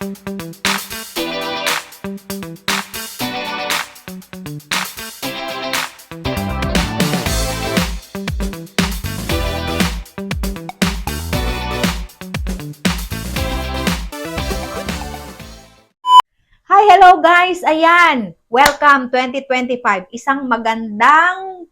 Hi, hello guys! Ayan, welcome 2025. Isang magandang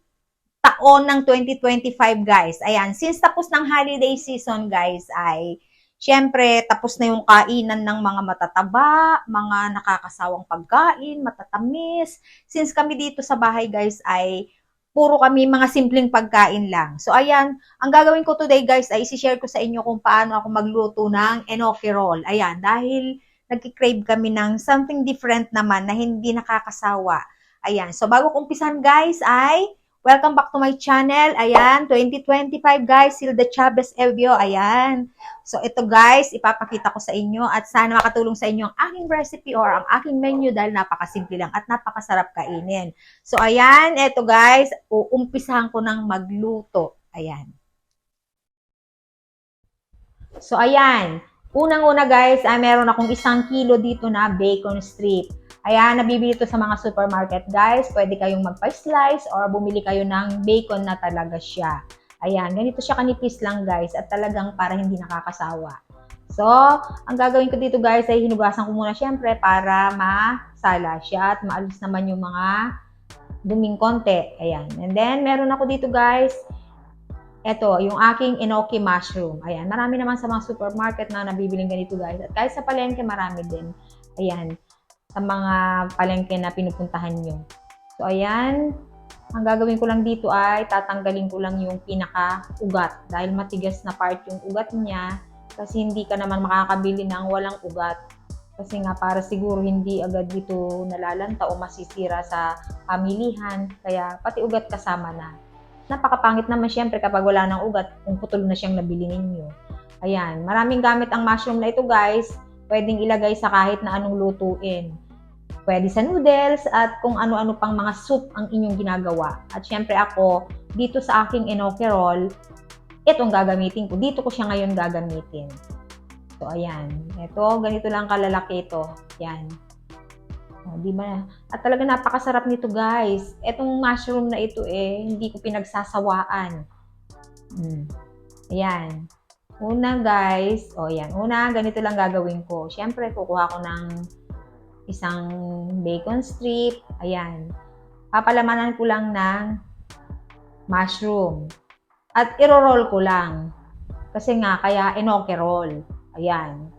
taon ng 2025 guys. Ayan, since tapos ng holiday season guys ay syempre tapos na yung kainan ng mga matataba, mga nakakasawang pagkain, matatamis. Since kami dito sa bahay guys ay puro kami mga simpleng pagkain lang. So ayan, ang gagawin ko today guys ay isi-share ko sa inyo kung paano ako magluto ng enoki roll. Ayan, dahil nagki-crave kami ng something different naman na hindi nakakasawa. Ayan, so bago kong umpisan guys ay welcome back to my channel. Ayan, 2025 guys, Hilda Chavez Evio. Ayan. So ito guys, ipapakita ko sa inyo at sana makatulong sa inyo ang aking recipe or ang aking menu dahil napakasimple lang at napakasarap kainin. So ayan, ito guys, uumpisahan ko ng magluto. Ayan. So ayan, unang-una guys, ay meron akong 1 kilo dito na bacon strip. Ayan, nabibili ito sa mga supermarket guys. Pwede kayong magpa-slice or bumili kayo ng bacon na talaga siya. Ayan, ganito siya kanipis lang guys at talagang para hindi nakakasawa. So, ang gagawin ko dito guys ay hinugasan ko muna syempre para masala siya at maalis naman yung mga duming konti. Ayan, and then meron ako dito guys, ito, yung aking enoki mushroom. Ayan, marami naman sa mga supermarket na nabibiling ganito guys. At kahit sa palengke, marami din. Ayan, sa mga palengke na pinupuntahan nyo. So, ayan, ang gagawin ko lang dito ay tatanggalin ko lang yung pinaka-ugat. Dahil matigas na part yung ugat niya. Kasi hindi ka naman makakabili ng walang ugat. Kasi nga para siguro hindi agad dito nalalanta o masisira sa pamilihan. Kaya pati ugat kasama na. Napakapangit naman syempre kapag wala ng ugat kung putol na siyang nabili ninyo. Ayan, maraming gamit ang mushroom na ito guys. Pwedeng ilagay sa kahit na anong lutuin. Pwede sa noodles at kung ano-ano pang mga soup ang inyong ginagawa. At syempre ako, dito sa aking enoki roll, itong gagamitin ko. Dito ko siya ngayon gagamitin. So ayan, ito, ganito lang kalalaki ito. Ayan. Di ba? At talaga napakasarap nito guys. Etong mushroom na ito hindi ko pinagsasawaan. Ayan. Una guys, ayan. Una, ganito lang gagawin ko. Siyempre, kukuha ko ng isang bacon strip. Ayan. Papalamanan ko lang ng mushroom. At iro-roll ko lang. Kasi nga, kaya enoki roll. Ayan.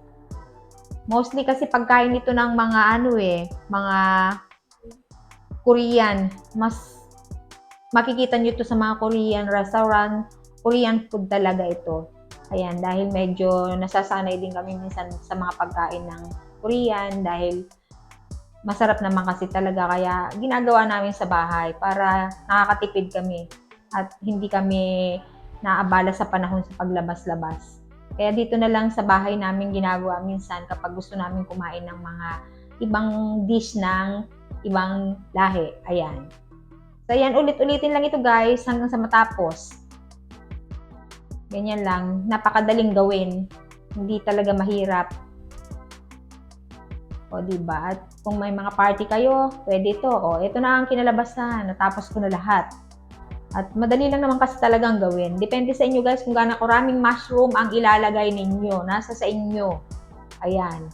Mostly kasi pagkain ito ng mga mga Korean. Mas makikita nyo ito sa mga Korean restaurant. Korean food talaga ito. Ayan, dahil medyo nasasanay din kami minsan sa mga pagkain ng Korean dahil masarap naman kasi talaga. Kaya ginagawa namin sa bahay para nakakatipid kami at hindi kami naabala sa panahon sa paglabas-labas. Kaya dito na lang sa bahay namin ginagawa minsan kapag gusto namin kumain ng mga ibang dish ng ibang lahi. Ayan. So, ayan, ulit-ulitin lang ito guys hanggang sa matapos. Ganyan lang. Napakadaling gawin. Hindi talaga mahirap. O, diba? At kung may mga party kayo, pwede ito. O, ito na ang kinalabasan. Natapos ko na lahat. At madali lang naman kasi talagang gawin. Depende sa inyo guys kung gaano karaming mushroom ang ilalagay ninyo. Nasa sa inyo. Ayan.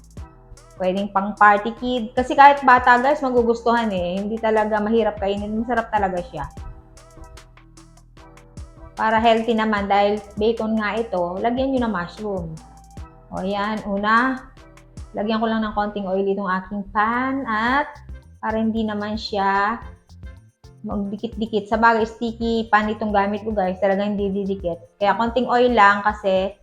Pwedeng pang party kid. Kasi kahit bata guys, magugustuhan Hindi talaga mahirap kainin. Masarap talaga siya. Para healthy naman dahil bacon nga ito, lagyan nyo ng mushroom. O ayan, una, lagyan ko lang ng konting oil itong aking pan at para hindi naman siya magdikit-dikit. Sa bagay, sticky pan itong gamit ko guys. Talagang hindi didikit. Kaya konting oil lang kasi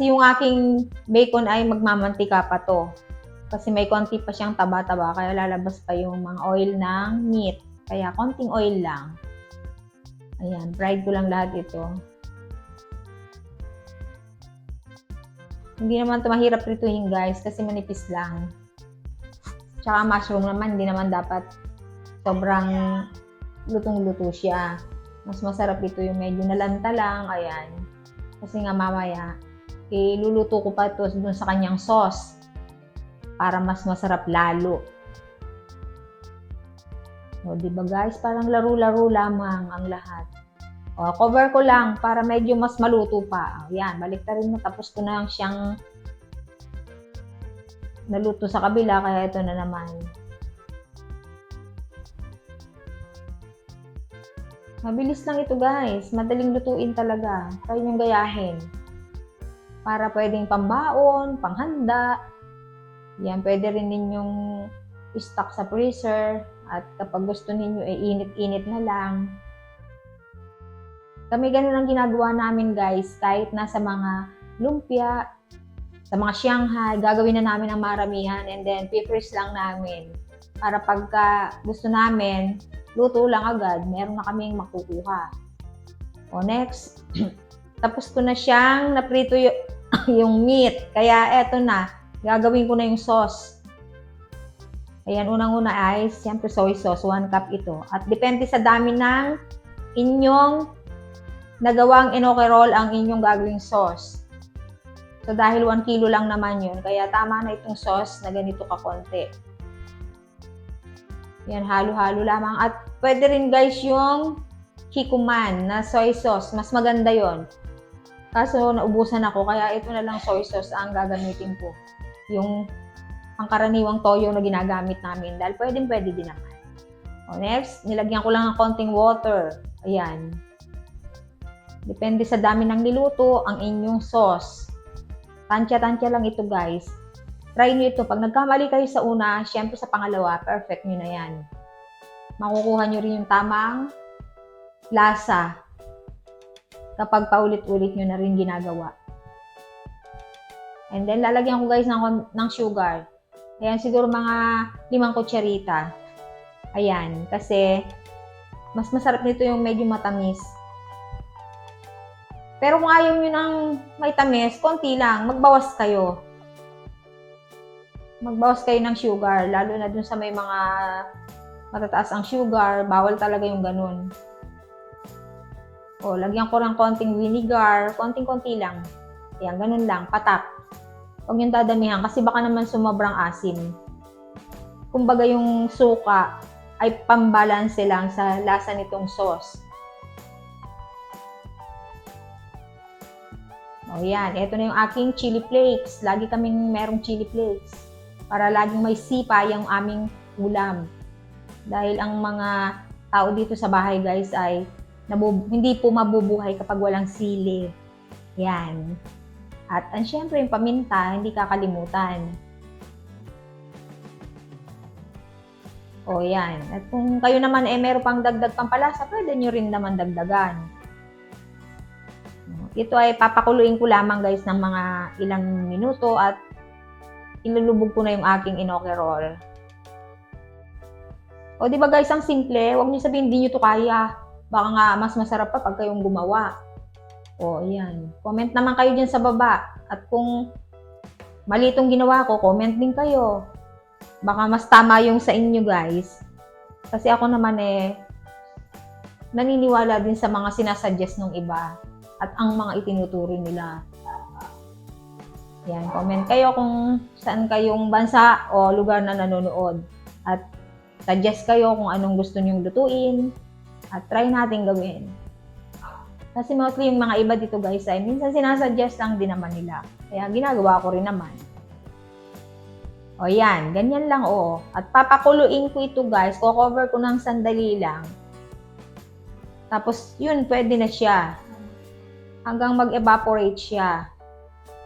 yung aking bacon ay magmamantika pa to. Kasi may konti pa siyang taba-taba. Kaya lalabas pa yung mga oil ng meat. Kaya konting oil lang. Ayan, fried ko lang lahat ito. Hindi naman ito mahirap prituhin guys kasi manipis lang. Tsaka mushroom naman, hindi naman dapat sobrang lutong-luto siya. Mas masarap ito yung medyo nalanta lang. Ayan. Kasi nga mamaya, luluto ko pa ito dun sa kanyang sauce. para mas masarap lalo. O, di ba guys? Parang laro-laro lamang ang lahat. O, cover ko lang para medyo mas maluto pa. O, yan, baliktarin mo. Tapos ko na siyang naluto sa kabila, kaya ito na naman. Mabilis lang ito guys. Madaling lutuin talaga. Try nyo gayahin. Para pwedeng pambaon, panghanda. Yan, pwede rin ninyong stock sa freezer. At kapag gusto ninyo, init-init na lang. Kami ganun ang ginagawa namin guys. Kahit nasa mga lumpia, sa mga Shanghai, gagawin na namin ang maramihan. And then, freeze lang namin. Para pagka gusto namin, luto lang agad, meron na kaming makukuha. O next, tapos ko na siyang naprito yung meat. Kaya eto na, gagawin ko na yung sauce. Ayan, unang-una ay, siyempre soy sauce, 1 cup ito. At depende sa dami ng inyong nagawang enoki roll ang inyong gagawing sauce. So dahil 1 kilo lang naman yun, kaya tama na itong sauce na ganito kakonti. Yan, halo-halo lamang. At pwede rin guys yung Kikkoman na soy sauce. Mas maganda yon. Kaso naubusan ako, kaya ito na lang soy sauce ang gagamitin ko. Yung pangkaraniwang toyo na ginagamit namin. Dahil pwede din naman. O next, nilagyan ko lang ng konting water. Ayan. Depende sa dami ng niluto ang inyong sauce. Tansya-tansya lang ito guys. Try nyo ito. Pag nagkamali kayo sa una, syempre sa pangalawa, perfect nyo na yan. Makukuha nyo rin yung tamang lasa kapag paulit-ulit nyo na rin ginagawa. And then, lalagyan ko guys ng sugar. Ayan, siguro mga 5 kutsarita. Ayan, kasi mas masarap nito yung medyo matamis. Pero kung ayaw nyo ng may tamis, konti lang, magbawas kayo. Magbawas kayo ng sugar, lalo na dun sa may mga matataas ang sugar, bawal talaga yung ganun. O, lagyan ko ng konting vinegar, konting-konti lang. Ayan, ganun lang, patak. Huwag yung dadamihan kasi baka naman sumabrang asim. Kumbaga yung suka ay pambalanse lang sa lasa nitong sauce. O yan, ito na yung aking chili flakes. Lagi kaming merong chili flakes. Para laging may sipa yung aming ulam. Dahil ang mga tao dito sa bahay guys ay hindi po mabubuhay kapag walang sili. Yan. At syempre yung paminta, hindi kakalimutan. O yan. At kung kayo naman meron pang dagdag pampalasa, pwede nyo rin naman dagdagan. Ito ay papakuluin ko lamang guys ng mga ilang minuto at ilulubog ko na yung aking enoki roll. O di ba guys, ang simple, huwag niyo sabihin hindi niyo to kaya. Baka nga mas masarap pa pag kayong gumawa. O ayan, comment naman kayo dyan sa baba. At kung mali itong ginawa ko, comment din kayo. Baka mas tama yung sa inyo guys. Kasi ako naman naniniwala din sa mga sinasuggest ng iba. At ang mga itinuturo nila. Yan, comment kayo kung saan kayong bansa o lugar na nanonood. At suggest kayo kung anong gusto nyong lutuin. At try natin gawin. Kasi mostly yung mga iba dito guys ay minsan sinasuggest lang din naman nila. Kaya ginagawa ko rin naman. O yan, ganyan lang oo. At papakuluin ko ito guys. Ko-cover ko ng sandali lang. Tapos yun, pwede na siya. Hanggang mag-evaporate siya.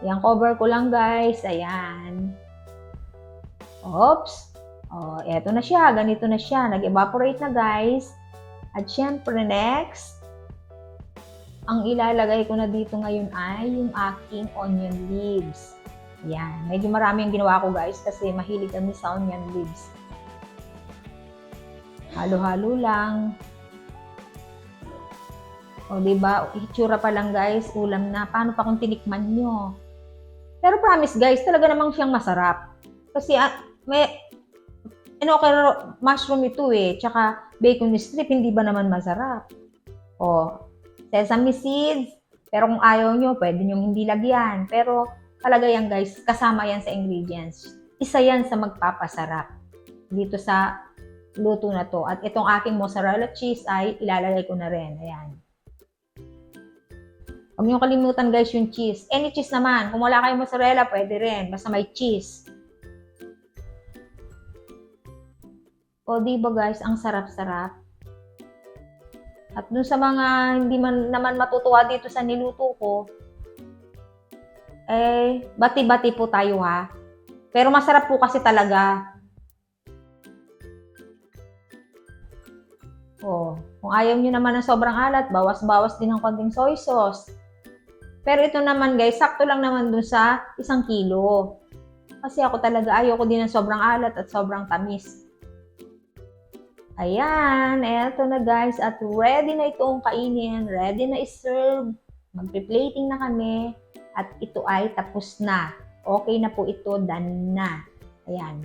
Ayan, cover ko lang guys. Ayan. Oops. O, eto na siya. Ganito na siya. Nag-evaporate na guys. At syempre next, ang ilalagay ko na dito ngayon ay yung aking onion leaves. Ayan. Medyo marami yung ginawa ko guys kasi mahilig kami sa onion leaves. Halo-halo lang. O, diba? Itsura pa lang guys, ulam na. Paano pa kung tinikman nyo? Pero promise guys, talaga namang siyang masarap. Kasi may enoki mushroom ito tsaka bacon strip, hindi ba naman masarap? O, sesame seeds. Pero kung ayaw nyo, pwede nyo hindi lagyan. Pero talaga yan guys, kasama yan sa ingredients. isa yan sa magpapasarap dito sa luto na to. At itong aking mozzarella cheese ay ilalagay ko na rin. Ayan. Huwag niyo kalimutan guys yung cheese. Any cheese naman. Kung wala kayong mozzarella, pwede rin. Basta may cheese. O diba guys, ang sarap-sarap. At dun sa mga hindi man naman matutuwa dito sa niluto ko, bati-bati po tayo ha. Pero masarap po kasi talaga. Kung ayaw nyo naman ng sobrang alat, bawas-bawas din ng konting soy sauce. Pero ito naman guys, sakto lang naman dun sa 1 kilo. Kasi ako talaga ayoko din ng sobrang alat at sobrang tamis. Ayan, eto na guys, at ready na itong kainin, ready na i-serve. Magpe-plating na kami, at ito ay tapos na. Okay na po ito, done na. Ayan.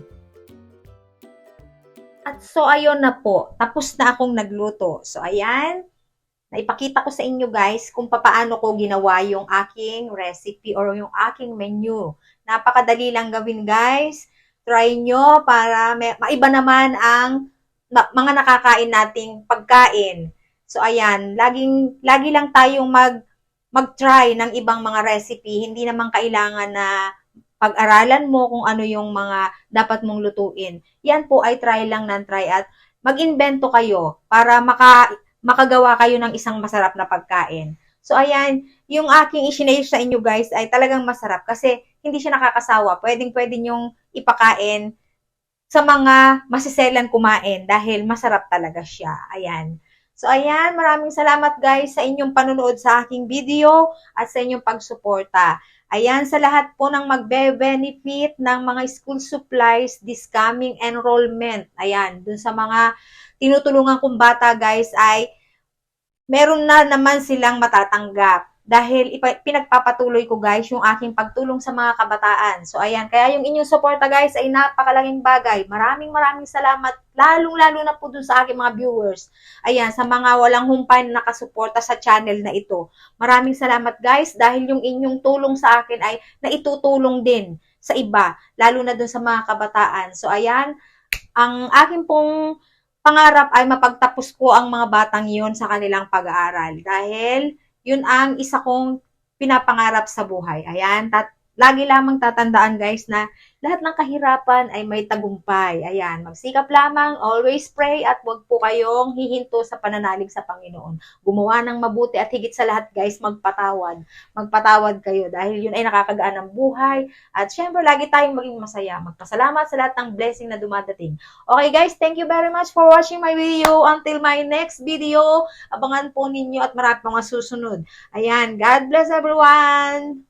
At so, ayun na po. Tapos na akong nagluto. So, ayan. Naipakita ko sa inyo guys kung paano ko ginawa yung aking recipe or yung aking menu. Napakadali lang gawin guys. Try nyo para maiba naman ang mga nakakain nating pagkain. So, ayan. Lagi lang tayong mag-try ng ibang mga recipe. Hindi naman kailangan na pag-aralan mo kung ano yung mga dapat mong lutuin. Yan po ay try lang ng try at mag-invento kayo para makagawa kayo ng isang masarap na pagkain. So, ayan, yung aking i-share sa inyo guys ay talagang masarap kasi hindi siya nakakasawa. Pwedeng-pwede nyong ipakain sa mga masiselan kumain dahil masarap talaga siya. Ayan. So, ayan, maraming salamat guys sa inyong panunood sa aking video at sa inyong pagsuporta. Ayan, sa lahat po ng magbe-benefit ng mga school supplies this coming enrollment. Ayan, dun sa mga tinutulungan kong bata guys ay meron na naman silang matatanggap. Dahil pinagpapatuloy ko guys yung aking pagtulong sa mga kabataan. So ayan, kaya yung inyong suporta guys ay napakalaking bagay. Maraming salamat, lalong-lalo na po dun sa aking mga viewers. Ayan, sa mga walang humpay na nakasuporta sa channel na ito. Maraming salamat guys dahil yung inyong tulong sa akin ay naitutulong din sa iba, lalo na dun sa mga kabataan. So ayan, ang aking pong pangarap ay mapagtapos ko ang mga batang yun sa kanilang pag-aaral. Dahil yun ang isa kong pinapangarap sa buhay. Ayan, lagi lamang tatandaan guys na lahat ng kahirapan ay may tagumpay. Ayan, magsikap lamang, always pray at huwag po kayong hihinto sa pananalig sa Panginoon. Gumawa ng mabuti at higit sa lahat guys, magpatawad. Magpatawad kayo dahil yun ay nakakagaan ng buhay. At syempre, lagi tayong maging masaya. Magpasalamat sa lahat ng blessing na dumadating. Okay guys, thank you very much for watching my video. Until my next video, abangan po ninyo at marami pang susunod. Ayan, God bless everyone!